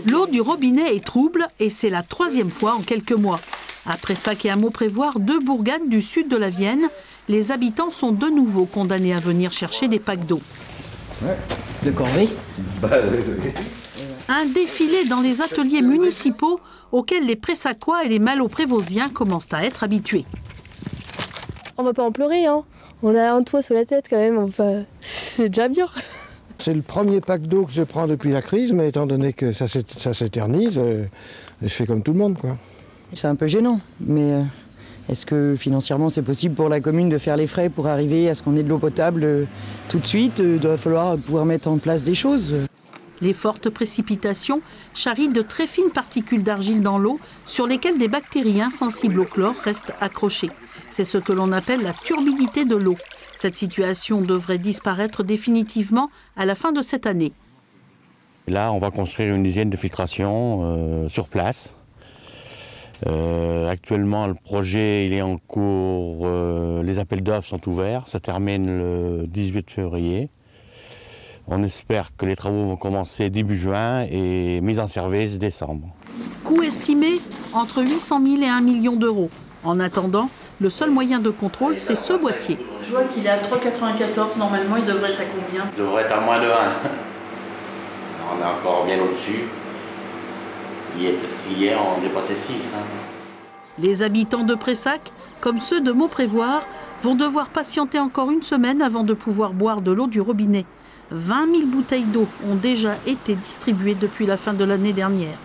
L'eau du robinet est trouble et c'est la 3e fois en quelques mois. À Pressac et à Mauprévoir, 2 bourgades du sud de la Vienne, les habitants sont de nouveau condamnés à venir chercher des packs d'eau. Ouais. De corvée. Un défilé dans les ateliers municipaux auxquels les Pressacois et les Malo-Prévosiens commencent à être habitués. On va pas en pleurer, hein. On a un toit sur la tête quand même, enfin, c'est déjà bien. C'est le premier pack d'eau que je prends depuis la crise, mais étant donné que ça s'éternise, je fais comme tout le monde, quoi. C'est un peu gênant, mais est-ce que financièrement c'est possible pour la commune de faire les frais pour arriver à ce qu'on ait de l'eau potable tout de suite? Il doit falloir pouvoir mettre en place des choses. Les fortes précipitations charrient de très fines particules d'argile dans l'eau sur lesquelles des bactéries insensibles au chlore restent accrochées. C'est ce que l'on appelle la turbidité de l'eau. Cette situation devrait disparaître définitivement à la fin de cette année. Là, on va construire une usine de filtration sur place. Actuellement, le projet il est en cours, les appels d'offres sont ouverts, ça termine le 18 février. On espère que les travaux vont commencer début juin et mise en service décembre. Coût estimé entre 800 000 et 1 million d'euros. En attendant, le seul moyen de contrôle, c'est ce boîtier. Je vois qu'il est à 3,94. Normalement, il devrait être à combien? Il devrait être à moins de 1. On est encore bien au-dessus. Hier, on dépassait 6. Les habitants de Pressac, comme ceux de Mauprévoir, vont devoir patienter encore une semaine avant de pouvoir boire de l'eau du robinet. 20 000 bouteilles d'eau ont déjà été distribuées depuis la fin de l'année dernière.